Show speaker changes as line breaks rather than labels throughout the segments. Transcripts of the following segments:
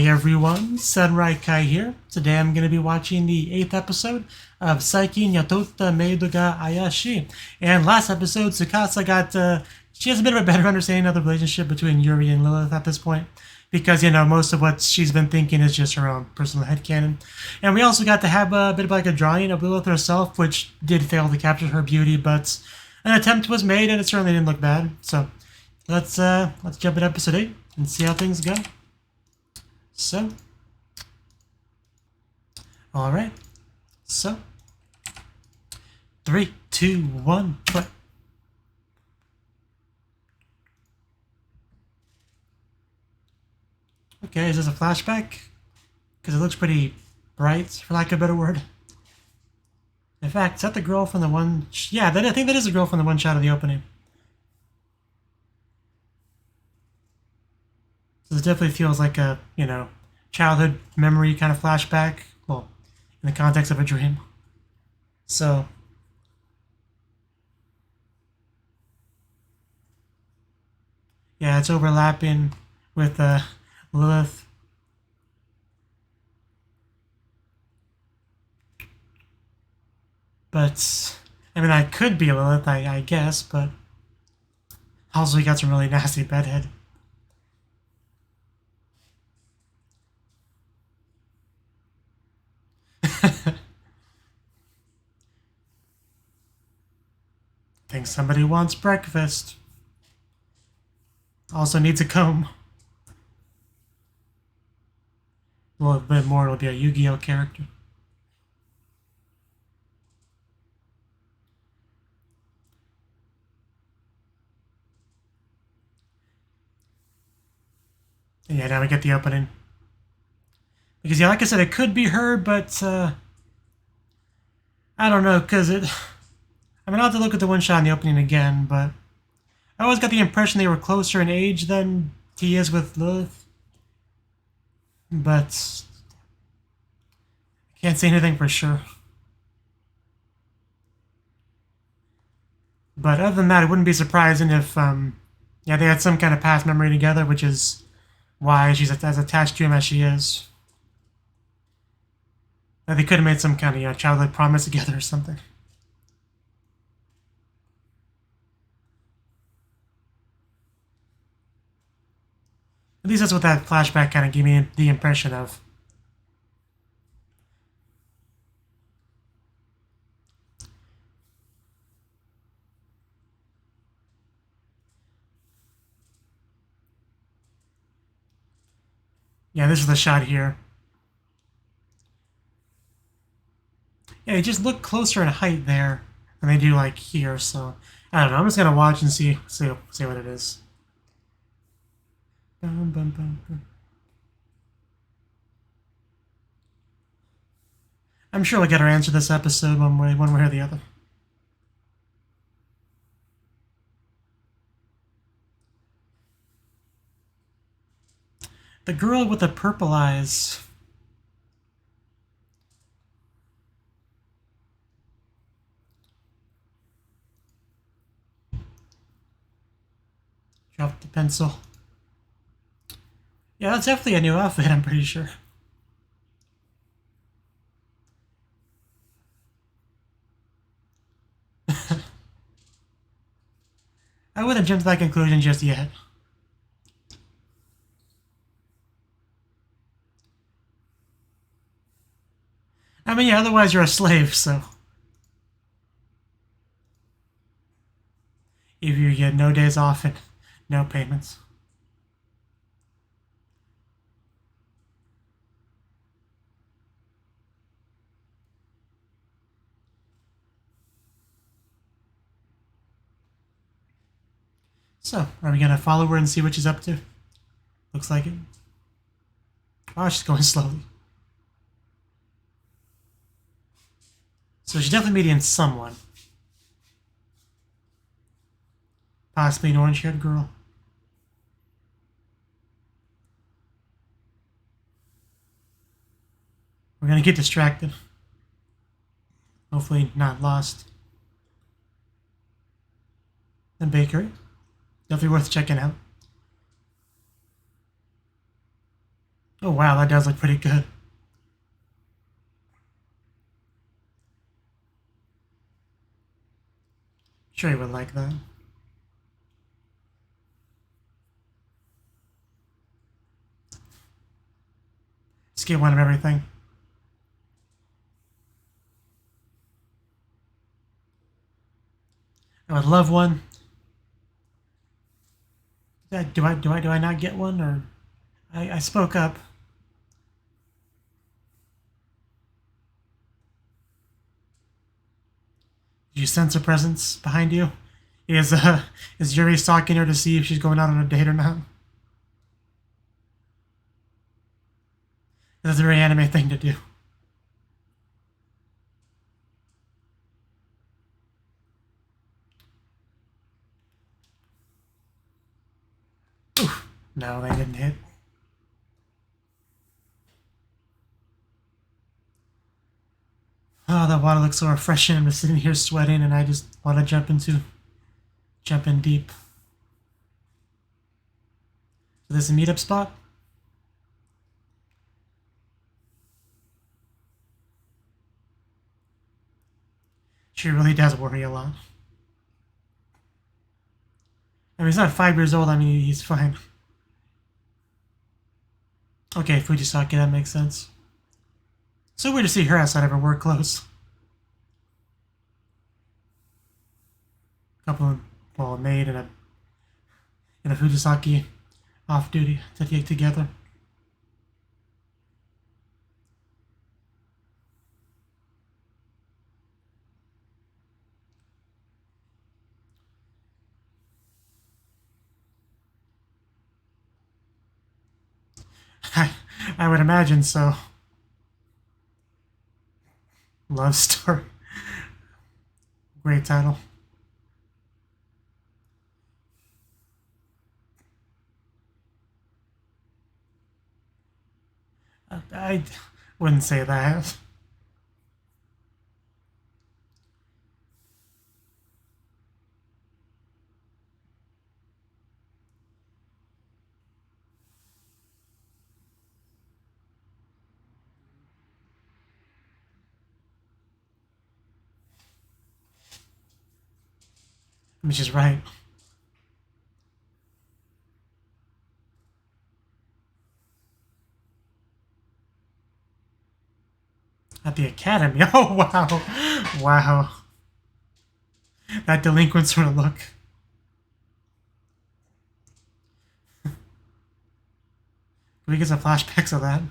everyone, Samurai Kai here. Today I'm going to be watching the 8th episode of Saikin Yatotta Maid ga Ayashii. And last episode, Tsukasa got, she has a bit of a better understanding of the relationship between Yuri and Lilith at this point. Because, you know, most of what she's been thinking is just her own personal headcanon. And we also got to have a bit of like a drawing of Lilith herself, which did fail to capture her beauty, but an attempt was made and it certainly didn't look bad. So let's jump into episode 8 and see how things go. So, alright, so, 3, 2, 1, play. Okay, is this a flashback? Because it looks pretty bright, for lack of a better word. In fact, is that the girl from the one... Yeah, I think that is the girl from the one shot of the opening. So this definitely feels like a, you know, childhood memory kind of flashback. Well, in the context of a dream. So... yeah, it's overlapping with Lilith. But, I mean, that could be Lilith, I guess, but... also, he got some really nasty bedhead. Think somebody wants breakfast. Also needs a comb. A little bit more, it'll be a Yu-Gi-Oh character. Yeah, now we get the opening. Because, yeah, like I said, it could be her, but, I don't know, because it... I mean, I'll have to look at the one shot in the opening again, but... I always got the impression they were closer in age than he is with Lilith. But... I can't say anything for sure. But other than that, it wouldn't be surprising if, yeah, they had some kind of past memory together, which is why she's as attached to him as she is. That they could have made some kind of, you know, childhood promise together or something. At least that's what that flashback kind of gave me the impression of. Yeah, this is the shot here. Yeah, they just look closer in height there than they do like here, so I don't know. I'm just gonna watch and see what it is. Bum, bum, bum, bum. I'm sure we'll get our answer this episode one way or the other. The girl with the purple eyes. Drop the pencil. Yeah, that's definitely a new outfit, I'm pretty sure. I wouldn't jump to that conclusion just yet. I mean, yeah, otherwise you're a slave, so... if you get no days off and no payments. So, are we gonna follow her and see what she's up to? Looks like it. Oh, she's going slowly. So she's definitely meeting someone. Possibly an orange-haired girl. We're gonna get distracted. Hopefully not lost. The bakery. Definitely worth checking out. Oh wow, that does look pretty good. Sure, you would like that. Just get one of everything. I would love one. Do I not get one, or I spoke up? Did you sense a presence behind you? Is Yuri stalking her to see if she's going out on a date or not? That's a very anime thing to do. Oof. No, they didn't hit. Oh, that water looks so refreshing. I'm just sitting here sweating, and I just want to jump in deep. So this is a meetup spot? She really does worry a lot. I mean, he's not 5 years old. I mean, he's fine. Okay, Fujisaki, that makes sense. So weird to see her outside of her work clothes. Couple of, well, a maid and a Fujisaki off duty to get together. I would imagine so. Love story. Great title. I wouldn't say that. I mean, she's right. At the academy. Oh, wow. Wow. That delinquent sort of look. Can we get some flashbacks of that?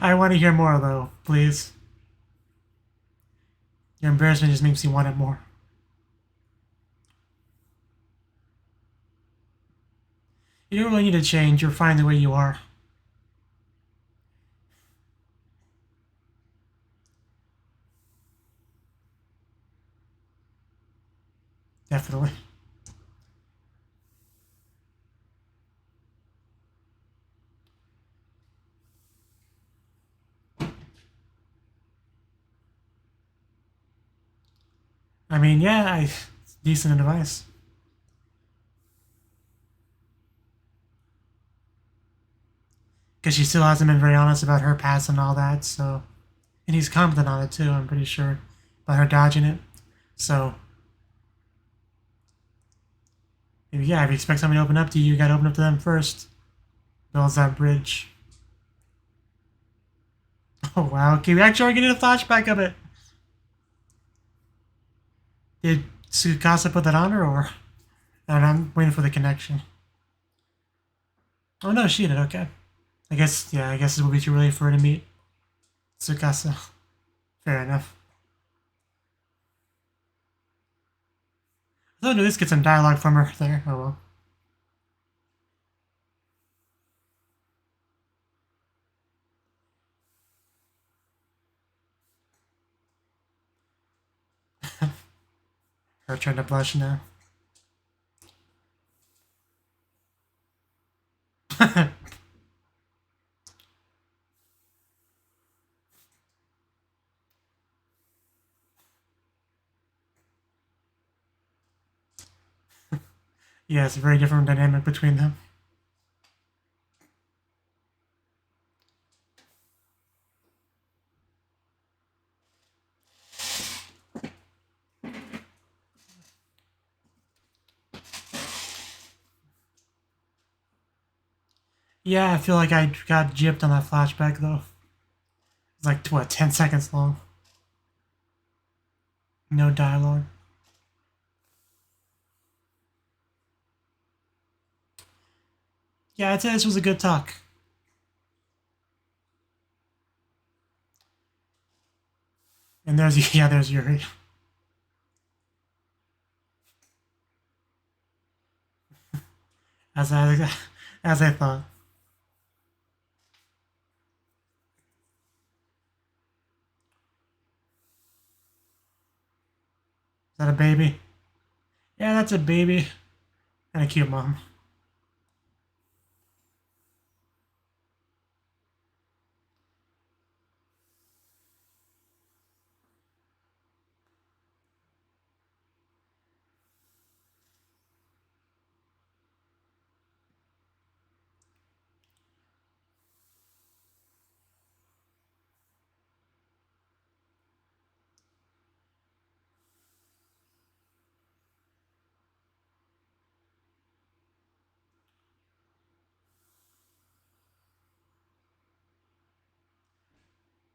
I want to hear more, though, please. Your embarrassment just makes me want it more. You don't really need to change. You're fine the way you are. Definitely. I mean, yeah, it's decent advice. Because she still hasn't been very honest about her past and all that, so... And he's confident on it, too, I'm pretty sure. About her dodging it. So... Maybe, yeah, if you expect somebody to open up to you, you gotta open up to them first. Builds that bridge. Oh, wow. Okay, we actually are getting a flashback of it. Did Tsukasa put that on her, or... And I'm waiting for the connection. Oh, no, she did, okay. I guess it would be too early for her to meet Tsukasa. Fair enough. I thought at least get some dialogue from her there. Oh well. Her trying to blush now. Yeah, it's a very different dynamic between them. Yeah, I feel like I got gypped on that flashback, though. It's like, what, 10 seconds long? No dialogue. Yeah, I'd say this was a good talk. And there's, yeah, there's Yuri. As I thought. Is that a baby? Yeah, that's a baby. And a cute mom.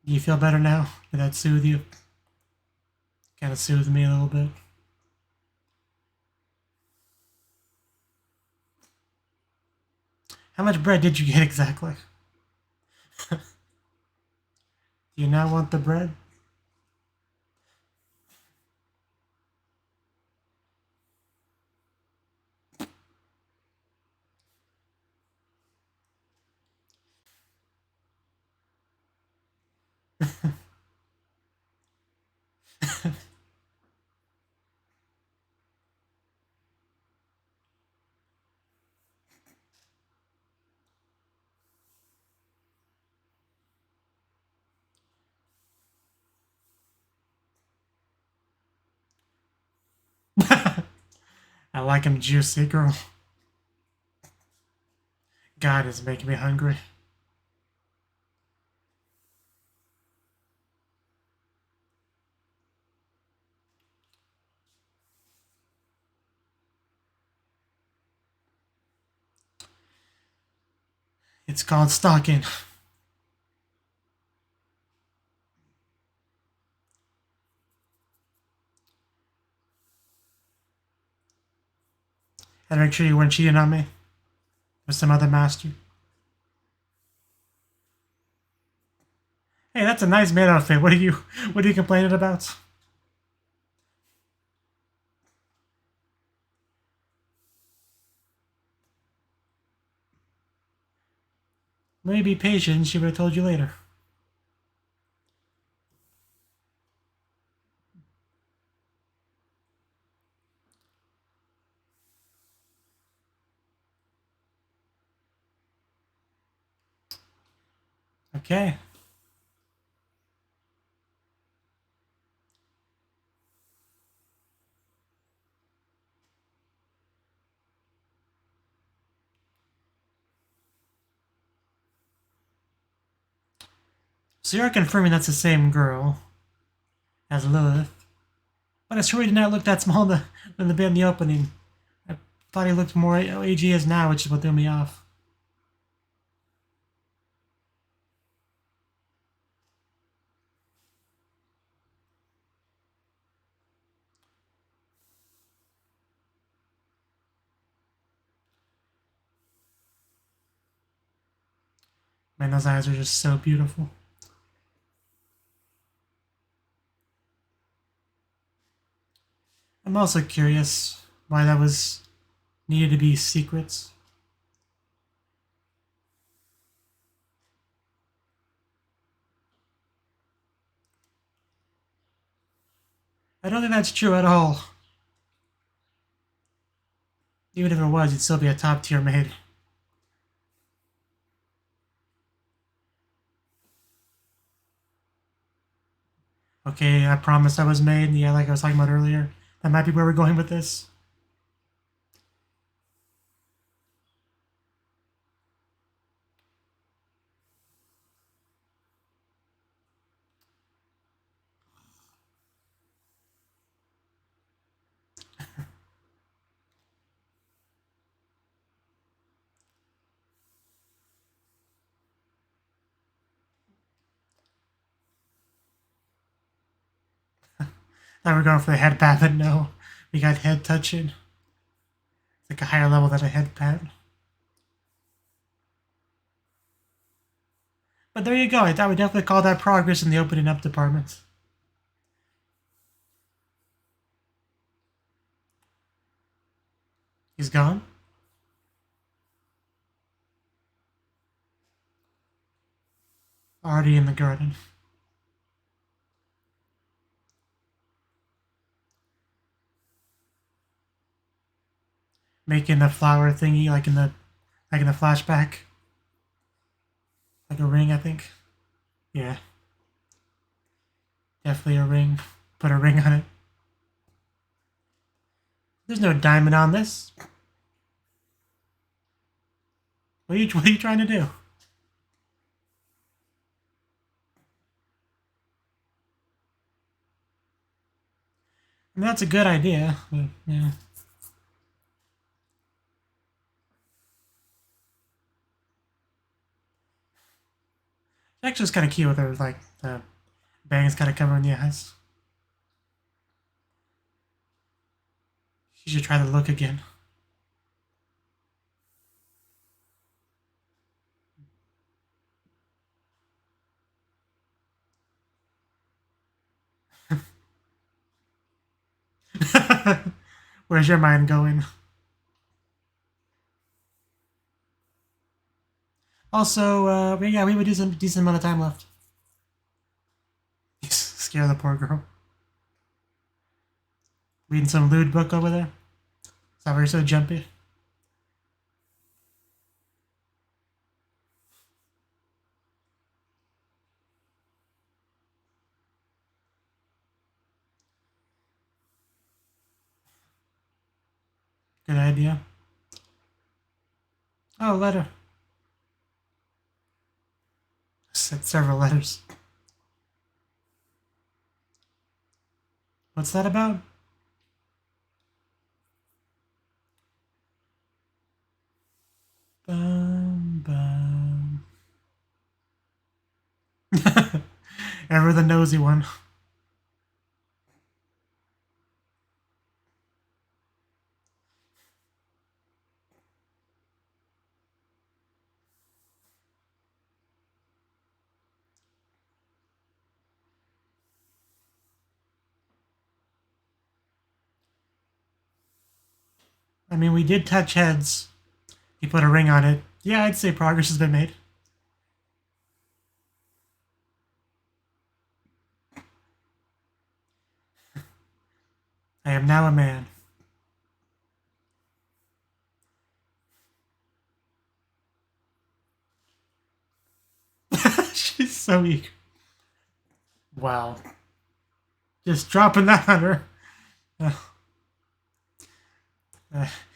Do you feel better now? Did that soothe you? Kind of soothed me a little bit. How much bread did you get exactly? Do you not want the bread? I like him juicy, girl. God is making me hungry. It's called stalking. And make sure you weren't cheating on me with some other master. Hey, that's a nice maid outfit. What are you complaining about? Maybe be patient, she would have told you later. Okay. So you're confirming that's the same girl as Lilith. But I sure he did not look that small in the opening. I thought he looked more age he is now, which is what threw me off. Man, those eyes are just so beautiful. I'm also curious why that was needed to be secrets. I don't think that's true at all. Even if it was, it'd still be a top tier maid. Okay, I promised I was made. Yeah, like I was talking about earlier. That might be where we're going with this. Thought we were going for the head pat, but no. We got head touching. It's like a higher level than a head pat. But there you go. I thought we definitely called that progress in the opening up department. He's gone? Already in the garden. Making the flower thingy like in the flashback. Like a ring, I think. Yeah. Definitely a ring. Put a ring on it. There's no diamond on this. What are you trying to do? I mean, that's a good idea, but yeah. Actually, it's kind of cute with her, like, the bangs kind of covering the eyes. She should try to look again. Where's your mind going? Also, yeah, we have a decent amount of time left. Scare the poor girl. Reading some lewd book over there. Is that why you're so jumpy? Good idea. Oh, letter. Sent several letters. What's that about? Bum, bum. Ever the nosy one. I mean, we did touch heads. He put a ring on it. Yeah, I'd say progress has been made. I am now a man. She's so eager. Wow. Just dropping that on her.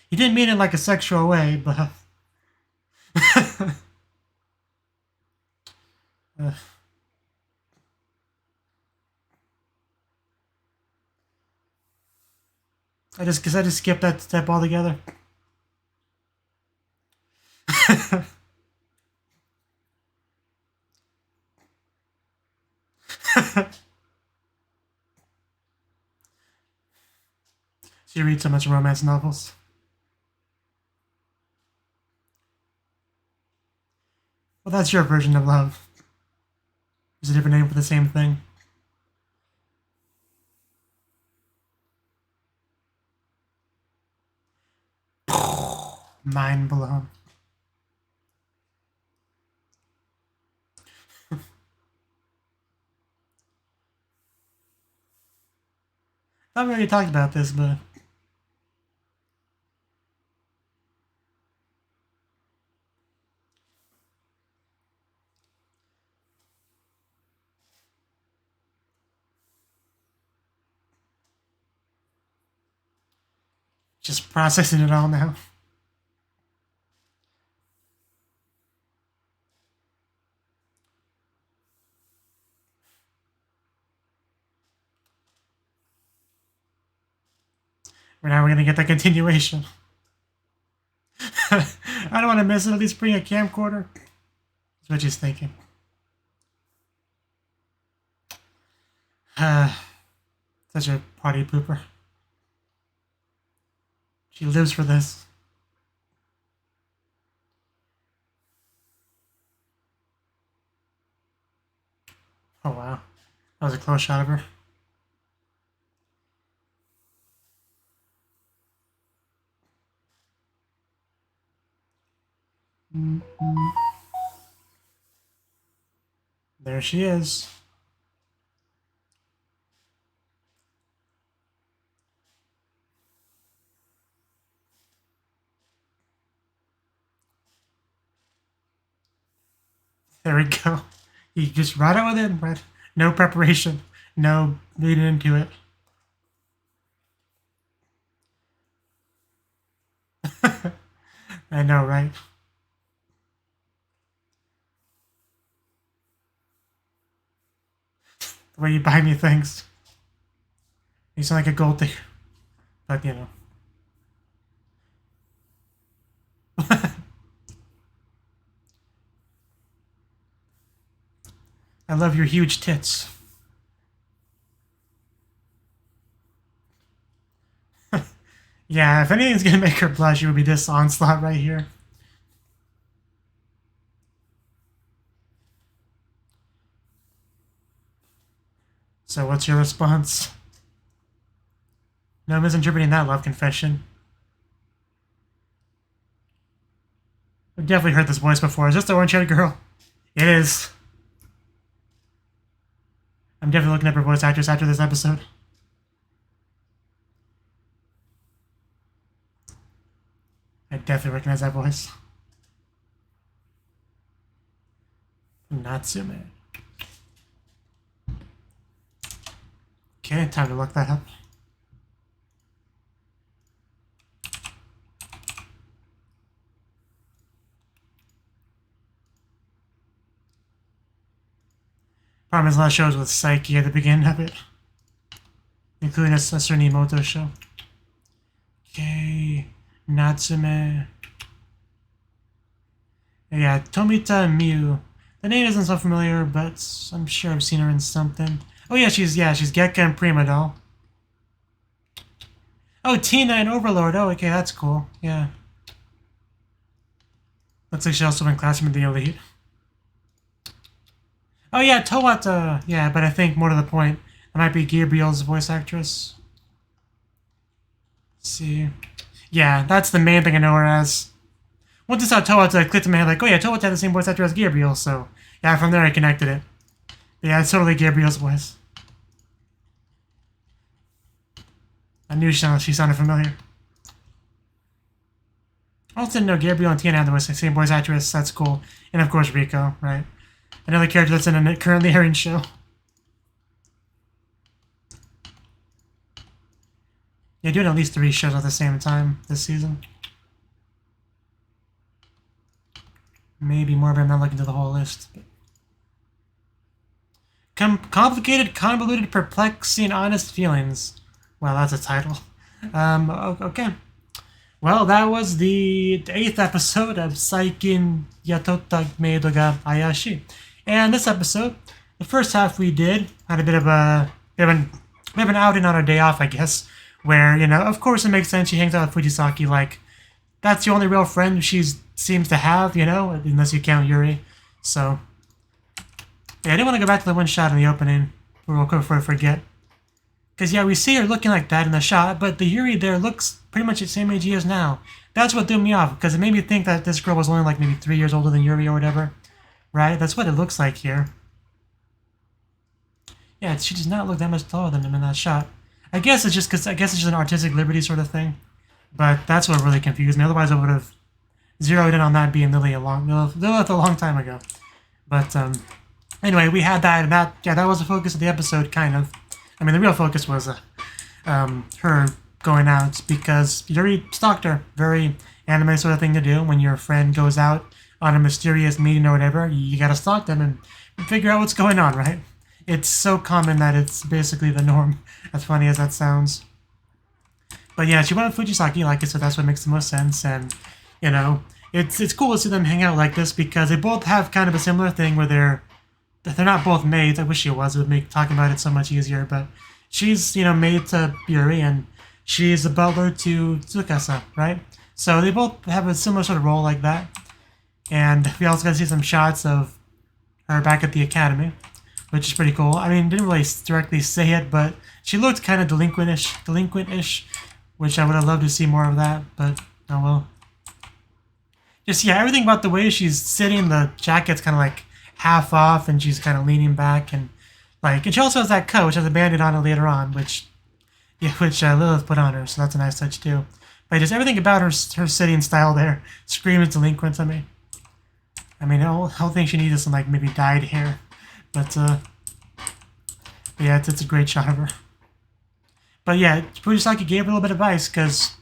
He didn't mean it like a sexual way, but... I just skipped that step altogether. She reads so much romance novels. Well, that's your version of love. There's a different name for the same thing. Mind blown. I've already talked about this, but... just processing it all now. Now we're gonna get the continuation. I don't want to miss it. At least bring a camcorder. That's what she's thinking. Such a party pooper. She lives for this. Oh wow. That was a close shot of her. There she is. There we go. You just right out with it, right? No preparation, no leading into it. I know, right? The way you buy me things. You sound like a gold digger. But, you know. I love your huge tits. Yeah, if anything's gonna make her blush, it would be this onslaught right here. So what's your response? No misinterpreting that love confession. I've definitely heard this voice before. Is this the orange-haired girl? It is. I'm definitely looking up her voice actress after this episode. I definitely recognize that voice. Natsume. Okay, time to look that up. Problem is, a lot of shows with Saiki at the beginning of it, including a Tsunimoto show. Okay, Natsume. Yeah, Tomita Miu. The name isn't so familiar, but I'm sure I've seen her in something. Oh yeah, she's Gekka and Prima Doll. Oh, Tina and Overlord. Oh, okay, that's cool. Yeah. Looks like she's also in Classroom of the Elite. Oh yeah, Towata. Yeah, but I think more to the point, that might be Gabriel's voice actress. Let's see. Yeah, that's the main thing I know her as. Once I saw Towata, I clicked in my head like, oh yeah, Towata had the same voice actor as Gabriel, so yeah, from there I connected it. But yeah, it's totally Gabriel's voice. I knew she sounded familiar. I also didn't know Gabriel and Tina had the same voice actress. That's cool. And of course Rico, right? Another character that's in a currently airing show. Yeah, doing at least 3 shows at the same time this season. Maybe more, but I'm not looking through the whole list. Complicated, convoluted, perplexing, honest feelings. Well, that's a title. Okay. Well, that was the 8th episode of Saikin Yatotta Maid ga Ayashii. And this episode, the first half we had a bit of an outing on our day off, I guess, where, you know, of course it makes sense she hangs out with Fujisaki, like, that's the only real friend she seems to have, you know, unless you count Yuri. So, yeah, I didn't want to go back to the one shot in the opening, real quick before I forget. Because, yeah, we see her looking like that in the shot, but the Yuri there looks pretty much the same age he is now. That's what threw me off, because it made me think that this girl was only like maybe 3 years older than Yuri or whatever. Right? That's what it looks like here. Yeah, she does not look that much taller than him in that shot. I guess it's just an artistic liberty sort of thing. But that's what really confused me. Otherwise, I would have zeroed in on that being Lilith a long time ago. But anyway, we had that, and that was the focus of the episode, kind of. I mean, the real focus was her going out because Yuri stalked her. Very anime sort of thing to do when your friend goes out on a mysterious meeting or whatever. You gotta stalk them and figure out what's going on, right? It's so common that it's basically the norm, as funny as that sounds. But yeah, she went with Fujisaki, like I said, that's what makes the most sense. And, you know, it's cool to see them hang out like this because they both have kind of a similar thing where they're not both maids. I wish she was. It would make talking about it so much easier. But she's, maid to Yuri, and she's the butler to Tsukasa, right? So they both have a similar sort of role like that. And we also got to see some shots of her back at the academy, which is pretty cool. I mean, didn't really directly say it, but she looked kind of delinquent-ish, which I would have loved to see more of that, but oh well. Just, yeah, everything about the way she's sitting, the jacket's kind of like half off, and she's kind of leaning back, and she also has that coat, which has a bandit on it later on, which Lilith put on her, so that's a nice touch too. But just everything about her sitting style there screams delinquent to me. I mean, I don't think she needs some, maybe dyed hair, but yeah, it's a great shot of her. But yeah, Fujisaki gave her a little bit of advice, because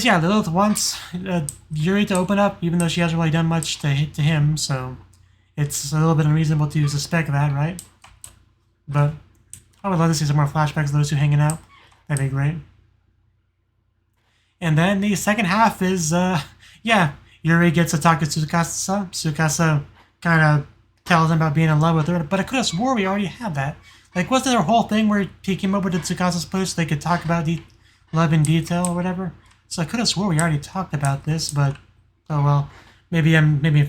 yeah, Lilith wants Yuri to open up, even though she hasn't really done much to him, so it's a little bit unreasonable to suspect that, right? But I would love to see some more flashbacks of those two hanging out. That'd be great. And then the second half is, yeah, Yuri gets to talk to Tsukasa. Tsukasa kind of tells him about being in love with her, but I could have swore we already had that. Wasn't there a whole thing where he came over to Tsukasa's place so they could talk about love in detail or whatever? So I could have swore we already talked about this, but oh well. Maybe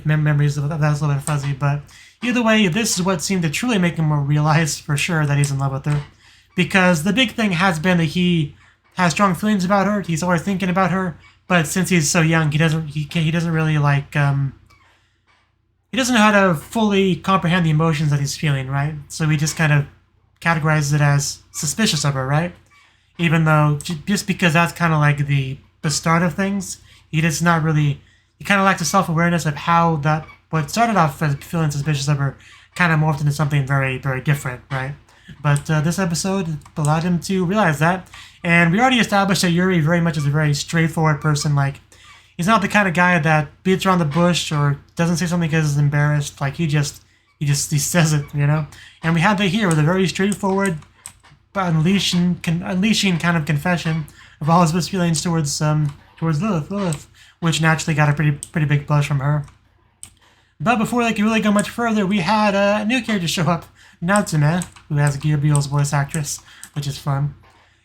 memories of that was a little bit fuzzy, but either way, this is what seemed to truly make him realize for sure that he's in love with her. Because the big thing has been that he has strong feelings about her, he's always thinking about her, but since he's so young, he doesn't really he doesn't know how to fully comprehend the emotions that he's feeling, right? So he just kind of categorizes it as suspicious of her, right? Even though, just because that's kind of the start of things, he kind of lacks the self-awareness of how what started off as feeling suspicious of her kind of morphed into something very, very different, right? But this episode allowed him to realize that. And we already established that Yuri very much is a very straightforward person. He's not the kind of guy that beats around the bush or doesn't say something because he's embarrassed. He says it, And we had that here with a very straightforward, unleashing kind of confession of all his feelings towards Lilith, which naturally got a pretty big blush from her. But before they could really go much further, we had a new character show up, Natsume, who has Gyurebeel's voice actress, which is fun.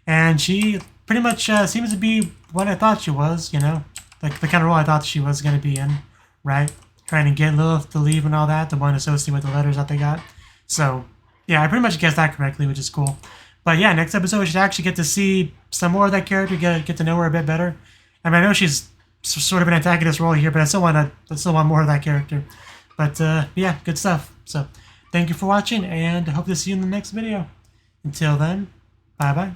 And she pretty much seems to be what I thought she was, the kind of role I thought she was going to be in, right? Trying to get Lilith to leave and all that, the one associated with the letters that they got. So, yeah, I pretty much guessed that correctly, which is cool. But yeah, next episode we should actually get to see some more of that character, get to know her a bit better. I mean, I know she's sort of an antagonist role here, but I still want more of that character. But yeah, good stuff. So, thank you for watching, and I hope to see you in the next video. Until then, bye-bye.